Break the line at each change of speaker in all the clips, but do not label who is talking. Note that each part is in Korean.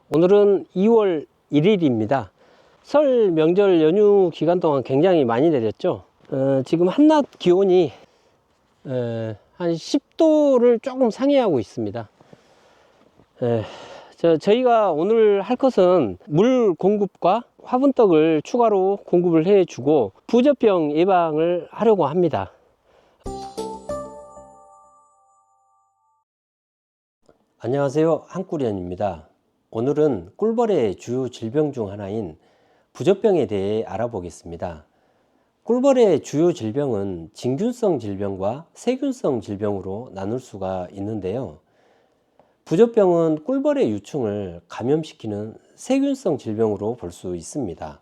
오늘은 2월 1일입니다. 설 명절 연휴 기간 동안 굉장히 많이 내렸죠. 지금 한낮 기온이 한 10도를 조금 상회하고 있습니다. 저희가 오늘 할 것은 물 공급과 화분떡을 추가로 공급을 해주고 부젖병 예방을 하려고 합니다. 안녕하세요, 한꾸리언입니다. 오늘은 꿀벌의 주요 질병 중 하나인 부젖병에 대해 알아보겠습니다. 꿀벌의 주요 질병은 진균성 질병과 세균성 질병으로 나눌 수가 있는데요. 부젖병은 꿀벌의 유충을 감염시키는 세균성 질병으로 볼 수 있습니다.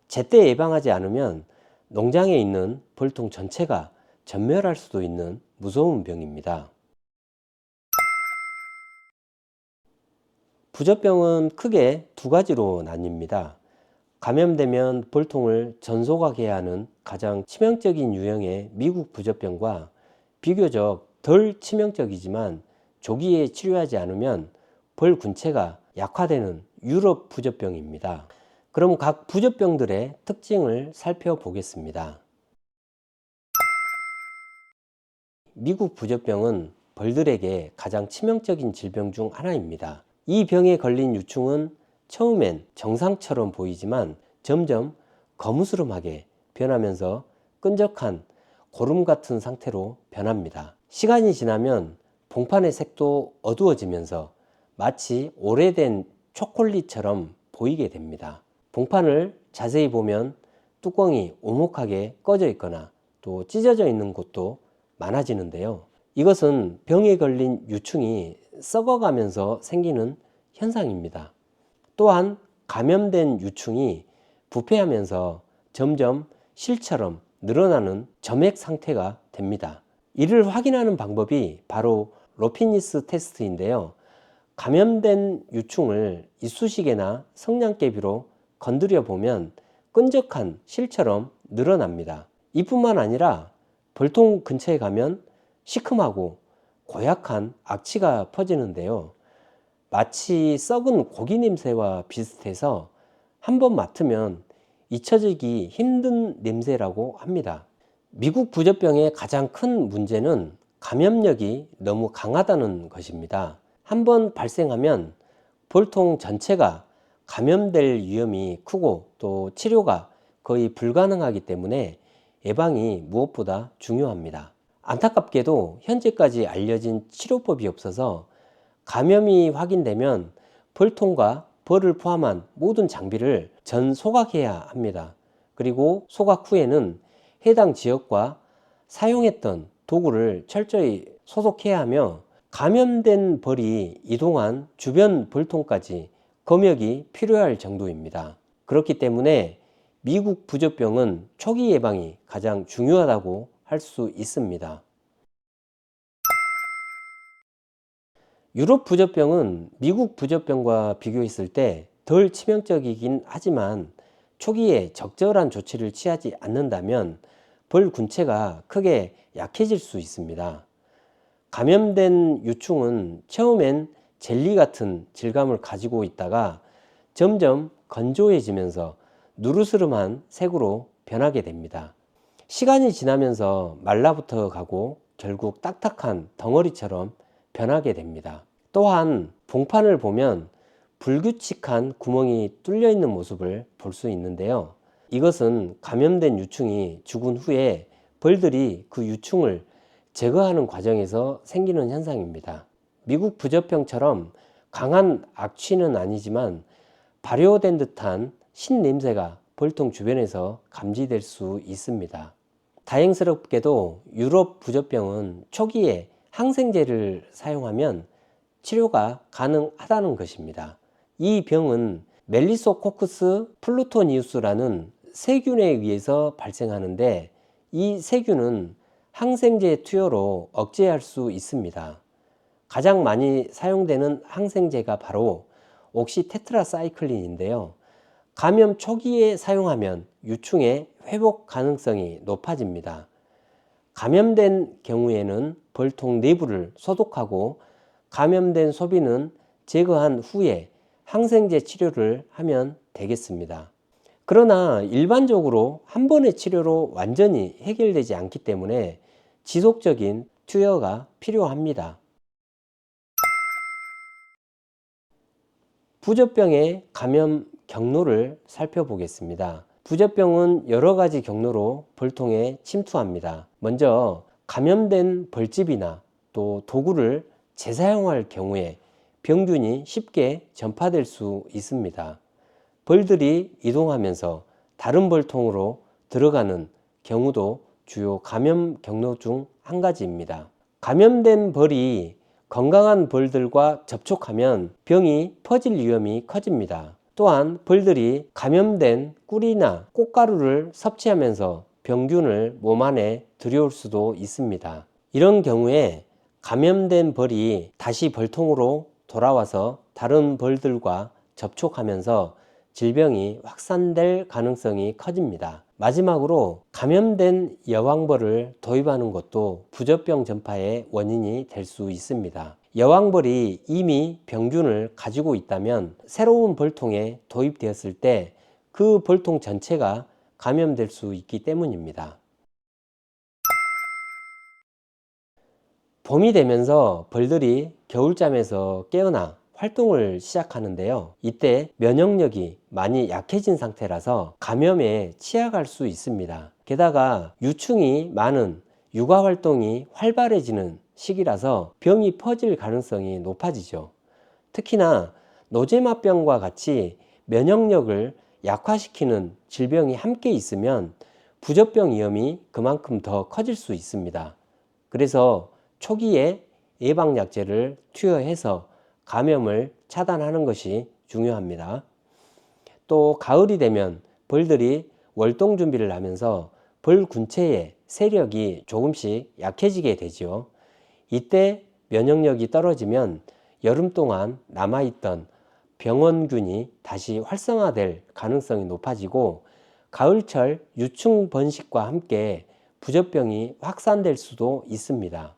제때 예방하지 않으면 농장에 있는 벌통 전체가 전멸할 수도 있는 무서운 병입니다. 부젖병은 크게 두 가지로 나뉩니다. 감염되면 벌통을 전소각해야 하는 가장 치명적인 유형의 미국 부젖병과 비교적 덜 치명적이지만 조기에 치료하지 않으면 벌 군체가 약화되는 유럽 부젖병입니다. 그럼 각 부젖병들의 특징을 살펴보겠습니다. 미국 부젖병은 벌들에게 가장 치명적인 질병 중 하나입니다. 이 병에 걸린 유충은 처음엔 정상처럼 보이지만 점점 거무스름하게 변하면서 끈적한 고름 같은 상태로 변합니다. 시간이 지나면 봉판의 색도 어두워지면서 마치 오래된 초콜릿처럼 보이게 됩니다. 봉판을 자세히 보면 뚜껑이 오목하게 꺼져 있거나 또 찢어져 있는 곳도 많아지는데요. 이것은 병에 걸린 유충이 썩어가면서 생기는 현상입니다. 또한 감염된 유충이 부패하면서 점점 실처럼 늘어나는 점액 상태가 됩니다. 이를 확인하는 방법이 바로 로피니스 테스트인데요. 감염된 유충을 이쑤시개나 성냥개비로 건드려 보면 끈적한 실처럼 늘어납니다. 이뿐만 아니라 벌통 근처에 가면 시큼하고 고약한 악취가 퍼지는데요. 마치 썩은 고기 냄새와 비슷해서 한번 맡으면 잊혀지기 힘든 냄새라고 합니다. 미국 부젖병의 가장 큰 문제는 감염력이 너무 강하다는 것입니다. 한번 발생하면 벌통 전체가 감염될 위험이 크고 또 치료가 거의 불가능하기 때문에 예방이 무엇보다 중요합니다. 안타깝게도 현재까지 알려진 치료법이 없어서 감염이 확인되면 벌통과 벌을 포함한 모든 장비를 전소각해야 합니다. 그리고 소각 후에는 해당 지역과 사용했던 도구를 철저히 소독해야 하며 감염된 벌이 이동한 주변 벌통까지 검역이 필요할 정도입니다. 그렇기 때문에 미국 부젖병은 초기 예방이 가장 중요하다고 할 수 있습니다. 유럽 부젖병은 미국 부젖병과 비교했을 때 덜 치명적이긴 하지만 초기에 적절한 조치를 취하지 않는다면 벌 군체가 크게 약해질 수 있습니다. 감염된 유충은 처음엔 젤리 같은 질감을 가지고 있다가 점점 건조해지면서 누르스름한 색으로 변하게 됩니다. 시간이 지나면서 말라붙어 가고 결국 딱딱한 덩어리처럼 변하게 됩니다. 또한 봉판을 보면 불규칙한 구멍이 뚫려 있는 모습을 볼 수 있는데요. 이것은 감염된 유충이 죽은 후에 벌들이 그 유충을 제거하는 과정에서 생기는 현상입니다. 미국 부젖병처럼 강한 악취는 아니지만 발효된 듯한 신냄새가 벌통 주변에서 감지될 수 있습니다. 다행스럽게도 유럽 부젖병은 초기에 항생제를 사용하면 치료가 가능하다는 것입니다. 이 병은 멜리소코크스 플루토니우스라는 세균에 의해서 발생하는데 이 세균은 항생제 투여로 억제할 수 있습니다. 가장 많이 사용되는 항생제가 바로 옥시테트라사이클린인데요. 감염 초기에 사용하면 유충의 회복 가능성이 높아집니다. 감염된 경우에는 벌통 내부를 소독하고 감염된 소비는 제거한 후에 항생제 치료를 하면 되겠습니다. 그러나 일반적으로 한 번의 치료로 완전히 해결되지 않기 때문에 지속적인 투여가 필요합니다. 부젖병의 감염 경로를 살펴보겠습니다. 부젖병은 여러 가지 경로로 벌통에 침투합니다. 먼저 감염된 벌집이나 또 도구를 재사용할 경우에 병균이 쉽게 전파될 수 있습니다. 벌들이 이동하면서 다른 벌통으로 들어가는 경우도 주요 감염 경로 중 한 가지입니다. 감염된 벌이 건강한 벌들과 접촉하면 병이 퍼질 위험이 커집니다. 또한 벌들이 감염된 꿀이나 꽃가루를 섭취하면서 병균을 몸 안에 들여올 수도 있습니다. 이런 경우에 감염된 벌이 다시 벌통으로 돌아와서 다른 벌들과 접촉하면서 질병이 확산될 가능성이 커집니다. 마지막으로 감염된 여왕벌을 도입하는 것도 부젖병 전파의 원인이 될 수 있습니다. 여왕벌이 이미 병균을 가지고 있다면 새로운 벌통에 도입되었을 때 그 벌통 전체가 감염될 수 있기 때문입니다. 봄이 되면서 벌들이 겨울잠에서 깨어나 활동을 시작하는데요. 이때 면역력이 많이 약해진 상태라서 감염에 취약할 수 있습니다. 게다가 유충이 많은 육아 활동이 활발해지는 시기라서 병이 퍼질 가능성이 높아지죠. 특히나 노제마병과 같이 면역력을 약화시키는 질병이 함께 있으면 부젖병 위험이 그만큼 더 커질 수 있습니다. 그래서 초기에 예방약제를 투여해서 감염을 차단하는 것이 중요합니다. 또 가을이 되면 벌들이 월동 준비를 하면서 벌 군체의 세력이 조금씩 약해지게 되죠. 이때 면역력이 떨어지면 여름 동안 남아있던 병원균이 다시 활성화될 가능성이 높아지고 가을철 유충 번식과 함께 부젖병이 확산될 수도 있습니다.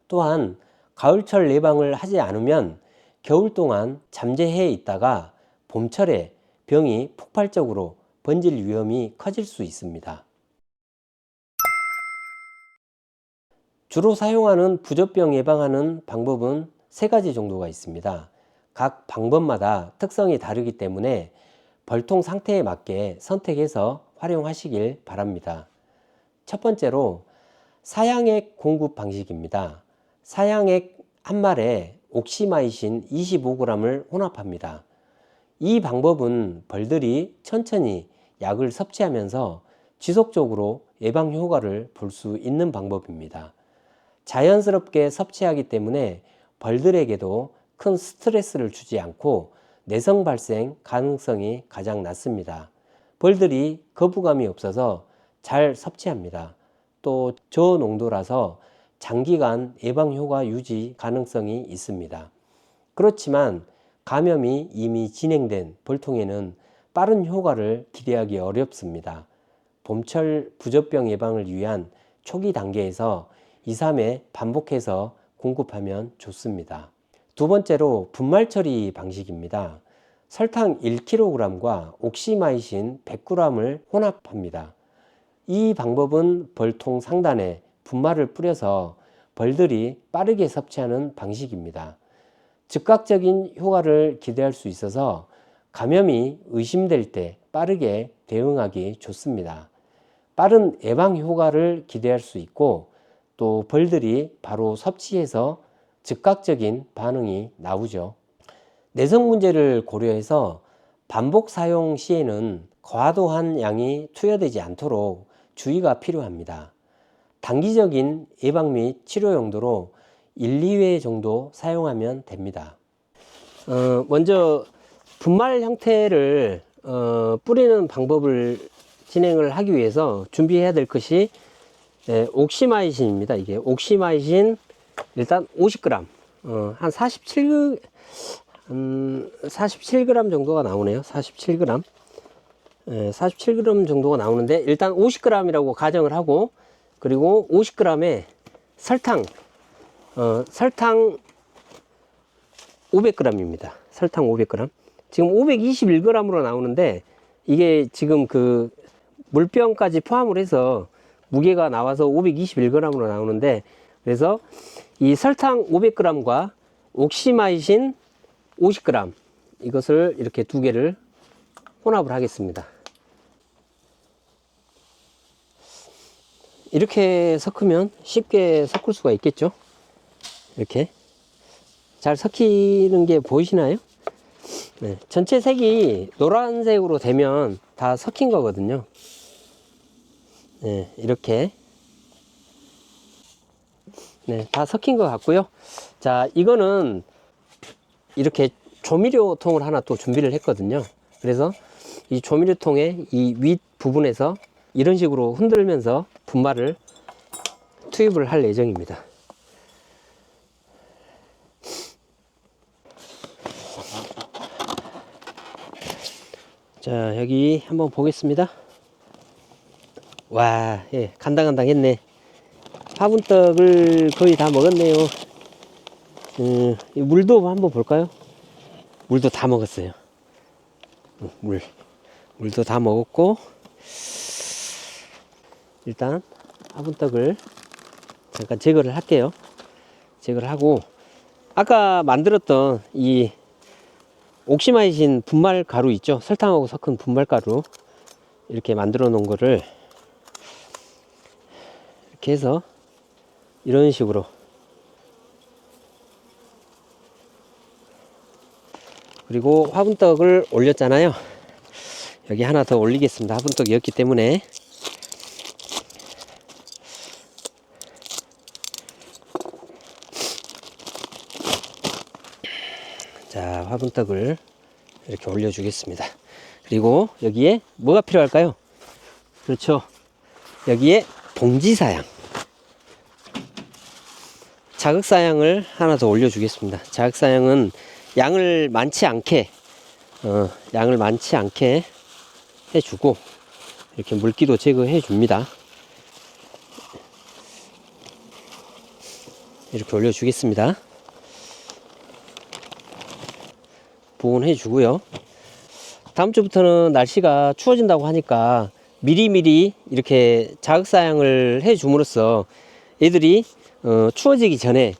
또한 가을철 예방을 하지 않으면 겨울 동안 잠재해 있다가 봄철에 병이 폭발적으로 번질 위험이 커질 수 있습니다. 주로 사용하는 부젖병 예방하는 방법은 3가지 정도가 있습니다. 각 방법마다 특성이 다르기 때문에 벌통 상태에 맞게 선택해서 활용하시길 바랍니다. 첫 번째로 사양액 공급 방식입니다. 사양액 한 말에 옥시마이신 25g을 혼합합니다. 이 방법은 벌들이 천천히 약을 섭취하면서 지속적으로 예방 효과를 볼 수 있는 방법입니다. 자연스럽게 섭취하기 때문에 벌들에게도 큰 스트레스를 주지 않고 내성 발생 가능성이 가장 낮습니다. 벌들이 거부감이 없어서 잘 섭취합니다. 또 저농도라서 장기간 예방 효과 유지 가능성이 있습니다. 그렇지만 감염이 이미 진행된 벌통에는 빠른 효과를 기대하기 어렵습니다. 봄철 부젖병 예방을 위한 초기 단계에서 2, 3회 반복해서 공급하면 좋습니다. 두 번째로 분말 처리 방식입니다. 설탕 1kg과 옥시마이신 100g을 혼합합니다. 이 방법은 벌통 상단에 분말을 뿌려서 벌들이 빠르게 섭취하는 방식입니다. 즉각적인 효과를 기대할 수 있어서 감염이 의심될 때 빠르게 대응하기 좋습니다. 빠른 예방 효과를 기대할 수 있고 또 벌들이 바로 섭취해서 즉각적인 반응이 나오죠. 내성 문제를 고려해서 반복 사용 시에는 과도한 양이 투여되지 않도록 주의가 필요합니다. 단기적인 예방 및 치료 용도로 1, 2회 정도 사용하면 됩니다. 먼저 분말 형태를 뿌리는 방법을 진행을 하기 위해서 준비해야 될 것이 옥시마이신입니다. 이게 옥시마이신 일단 50g, 한 47g 정도가 나오네요. 47g. 47g 정도가 나오는데 일단 50g이라고 가정을 하고, 그리고 50g에 설탕 500g입니다. 설탕 500g. 지금 521g으로 나오는데, 이게 지금 그 물병까지 포함을 해서 무게가 나와서 521g으로 나오는데, 그래서 이 설탕 500g과 옥시마이신 50g, 이것을 이렇게 두 개를 혼합을 하겠습니다. 이렇게 섞으면 쉽게 섞을 수가 있겠죠. 이렇게 잘 섞이는 게 보이시나요? 네, 전체 색이 노란색으로 되면 다 섞인 거거든요. 네, 이렇게 네, 다 섞인 것 같고요. 자, 이거는 이렇게 조미료통을 하나 또 준비를 했거든요. 그래서 이 조미료통의 이 윗 부분에서 이런 식으로 흔들면서 분말을 투입을 할 예정입니다. 자, 여기 한번 보겠습니다. 와, 예, 간당간당했네. 화분떡을 거의 다 먹었네요. 이 물도 한번 볼까요? 물도 다 먹었어요. 물도 다 먹었고, 일단 화분떡을 잠깐 제거를 할게요. 제거를 하고, 아까 만들었던 이 옥시마이신 분말 가루 있죠? 설탕하고 섞은 분말 가루, 이렇게 만들어 놓은 거를 이렇게 해서 이런 식으로 그리고 화분떡을 올렸잖아요. 여기 하나 더 올리겠습니다. 화분떡이었기 때문에. 자, 화분떡을 이렇게 올려주겠습니다. 그리고 여기에 뭐가 필요할까요? 그렇죠. 여기에 봉지사양, 자극사양을 하나 더 올려주겠습니다. 자극사양은 양을 많지 않게 해주고, 이렇게 물기도 제거해 줍니다. 이렇게 올려주겠습니다. 보온해 주고요. 다음 주부터는 날씨가 추워진다고 하니까 미리미리 이렇게 자극사양을 해 줌으로써 애들이 추워지기 전에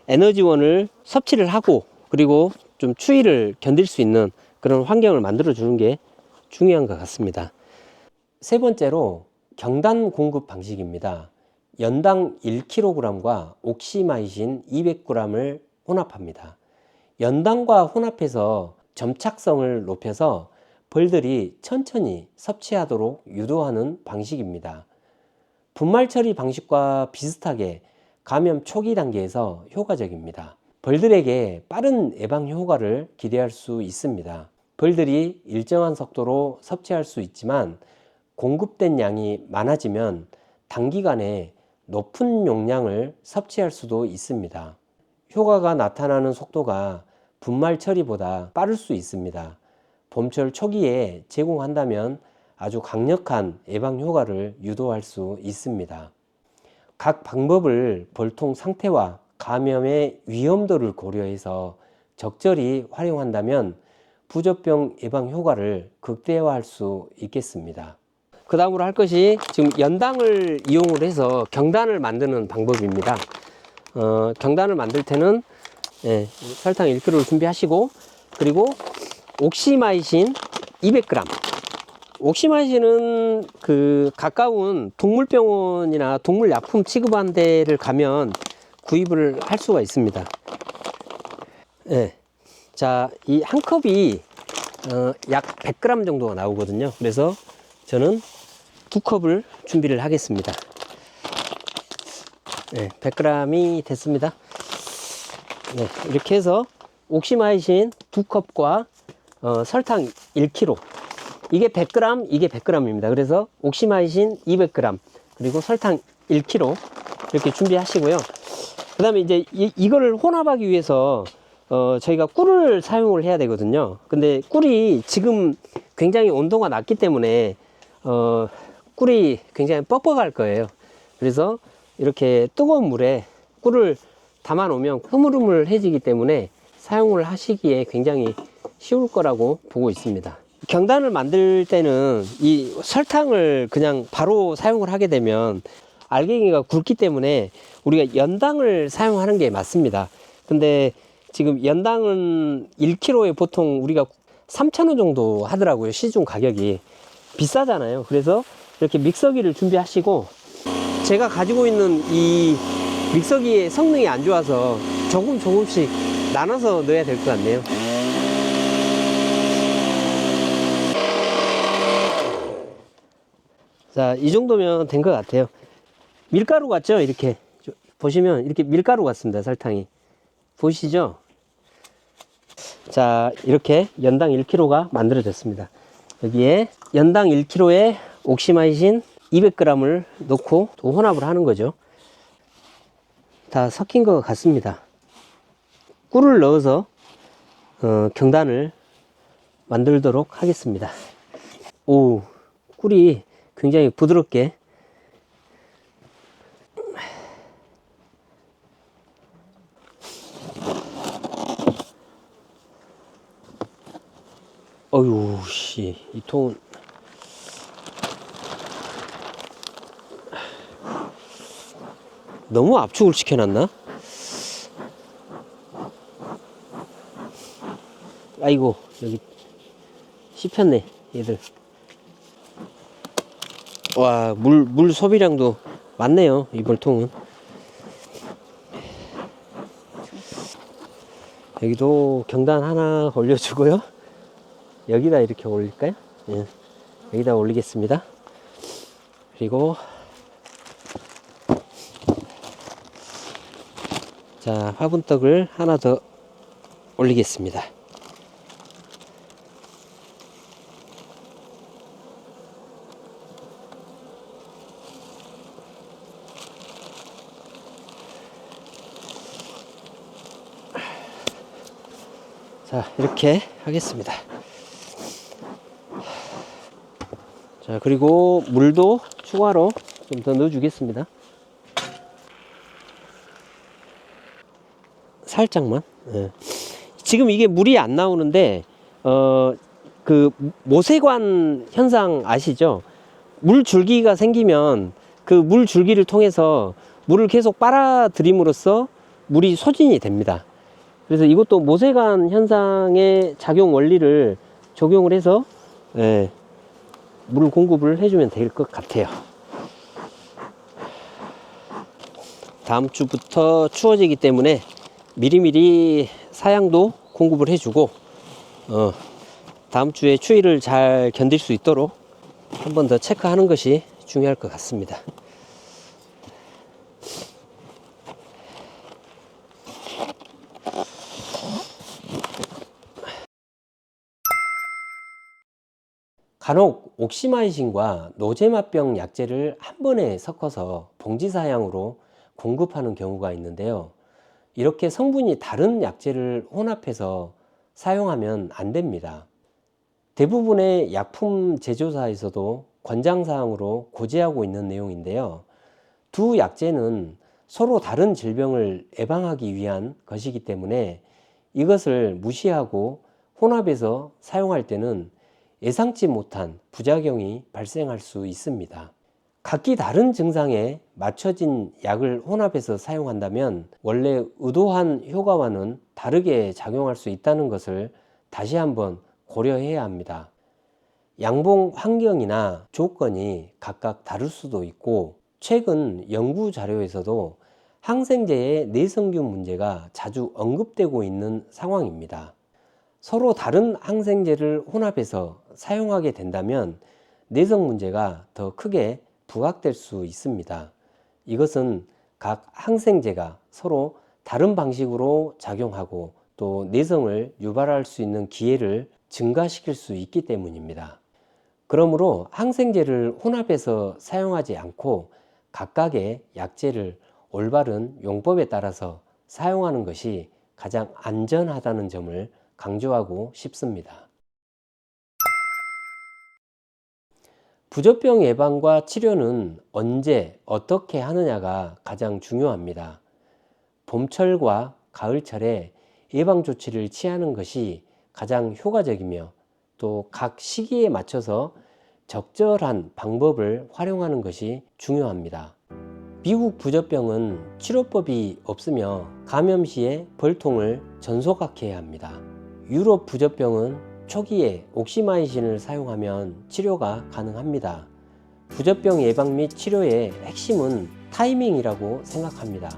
에너지원을 섭취를 하고, 그리고 좀 추위를 견딜 수 있는 그런 환경을 만들어 주는 게 중요한 것 같습니다. 세 번째로 경단 공급 방식입니다. 연당 1kg과 옥시마이신 200g을 혼합합니다. 연당과 혼합해서 점착성을 높여서 벌들이 천천히 섭취하도록 유도하는 방식입니다. 분말 처리 방식과 비슷하게 감염 초기 단계에서 효과적입니다. 벌들에게 빠른 예방 효과를 기대할 수 있습니다. 벌들이 일정한 속도로 섭취할 수 있지만 공급된 양이 많아지면 단기간에 높은 용량을 섭취할 수도 있습니다. 효과가 나타나는 속도가 분말 처리보다 빠를 수 있습니다. 봄철 초기에 제공한다면 아주 강력한 예방 효과를 유도할 수 있습니다. 각 방법을 벌통 상태와 감염의 위험도를 고려해서 적절히 활용한다면 부조병 예방 효과를 극대화할 수 있겠습니다. 그 다음으로 할 것이 지금 연당을 이용을 해서 경단을 만드는 방법입니다. 경단을 만들 때는 설탕 1kg를 준비하시고, 그리고 옥시마이신 200g. 옥시마이신은 그 가까운 동물병원이나 동물약품 취급하는 데를 가면 구입을 할 수가 있습니다. 자, 이 한 컵이 약 100g 정도가 나오거든요. 그래서 저는 2컵을 준비를 하겠습니다. 100g이 됐습니다. 이렇게 해서 옥시마이신 2컵과 설탕 1kg, 이게 100g, 이게 100g입니다. 그래서 옥시마이신 200g, 그리고 설탕 1kg 이렇게 준비하시고요. 그 다음에 이제 이거를 혼합하기 위해서 저희가 꿀을 사용을 해야 되거든요. 근데 꿀이 지금 굉장히 온도가 낮기 때문에 꿀이 굉장히 뻑뻑할 거예요. 그래서 이렇게 뜨거운 물에 꿀을 담아 놓으면 흐물흐물해지기 때문에 사용을 하시기에 굉장히 쉬울 거라고 보고 있습니다. 경단을 만들 때는 이 설탕을 그냥 바로 사용을 하게 되면 알갱이가 굵기 때문에 우리가 연당을 사용하는 게 맞습니다. 근데 지금 연당은 1kg에 보통 우리가 3,000원 정도 하더라고요. 시중 가격이 비싸잖아요. 그래서 이렇게 믹서기를 준비하시고, 제가 가지고 있는 이 믹서기의 성능이 안 좋아서 조금씩 나눠서 넣어야 될 것 같네요. 자, 이 정도면 된 것 같아요. 밀가루 같죠? 이렇게 보시면 이렇게 밀가루 같습니다. 설탕이 보이시죠? 자, 이렇게 연당 1kg가 만들어졌습니다. 여기에 연당 1kg에 옥시마이신 200g을 넣고 또 혼합을 하는 거죠. 다 섞인 것 같습니다. 꿀을 넣어서 경단을 만들도록 하겠습니다. 오, 꿀이 굉장히 부드럽게. 어휴, 씨, 이 통은 너무 압축을 시켜놨나? 아이고, 여기 씹혔네, 얘들. 와, 물 소비량도 많네요, 이 벌통은. 여기도 경단 하나 올려주고요. 여기다 이렇게 올릴까요? 예, 여기다 올리겠습니다. 그리고 자, 화분떡을 하나 더 올리겠습니다. 자, 이렇게 하겠습니다. 자, 그리고 물도 추가로 좀 더 넣어 주겠습니다. 살짝만. 예. 지금 이게 물이 안 나오는데 그 모세관 현상 아시죠? 물 줄기가 생기면 그 물 줄기를 통해서 물을 계속 빨아들임으로써 물이 소진이 됩니다. 그래서 이것도 모세관 현상의 작용 원리를 적용을 해서 물 공급을 해주면 될 것 같아요. 다음 주부터 추워지기 때문에 미리미리 사양도 공급을 해주고 다음 주에 추위를 잘 견딜 수 있도록 한 번 더 체크하는 것이 중요할 것 같습니다. 간혹 옥시마이신과 노제마병 약재를 한 번에 섞어서 봉지 사양으로 공급하는 경우가 있는데요. 이렇게 성분이 다른 약재를 혼합해서 사용하면 안 됩니다. 대부분의 약품 제조사에서도 권장사항으로 고지하고 있는 내용인데요. 두 약재는 서로 다른 질병을 예방하기 위한 것이기 때문에 이것을 무시하고 혼합해서 사용할 때는 예상치 못한 부작용이 발생할 수 있습니다. 각기 다른 증상에 맞춰진 약을 혼합해서 사용한다면 원래 의도한 효과와는 다르게 작용할 수 있다는 것을 다시 한번 고려해야 합니다. 양봉 환경이나 조건이 각각 다를 수도 있고, 최근 연구 자료에서도 항생제의 내성균 문제가 자주 언급되고 있는 상황입니다. 서로 다른 항생제를 혼합해서 사용하게 된다면 내성 문제가 더 크게 부각될 수 있습니다. 이것은 각 항생제가 서로 다른 방식으로 작용하고 또 내성을 유발할 수 있는 기회를 증가시킬 수 있기 때문입니다. 그러므로 항생제를 혼합해서 사용하지 않고 각각의 약재를 올바른 용법에 따라서 사용하는 것이 가장 안전하다는 점을 강조하고 싶습니다. 부조병 예방과 치료는 언제 어떻게 하느냐가 가장 중요합니다. 봄철과 가을철에 예방 조치를 취하는 것이 가장 효과적이며 또 각 시기에 맞춰서 적절한 방법을 활용하는 것이 중요합니다. 미국 부젖병은 치료법이 없으며 감염 시에 벌통을 전소각해야 합니다. 유럽 부젖병은 초기에 옥시마이신을 사용하면 치료가 가능합니다. 부젖병 예방 및 치료의 핵심은 타이밍이라고 생각합니다.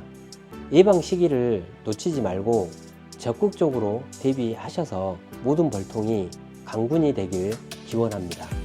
예방 시기를 놓치지 말고 적극적으로 대비하셔서 모든 벌통이 강군이 되길 기원합니다.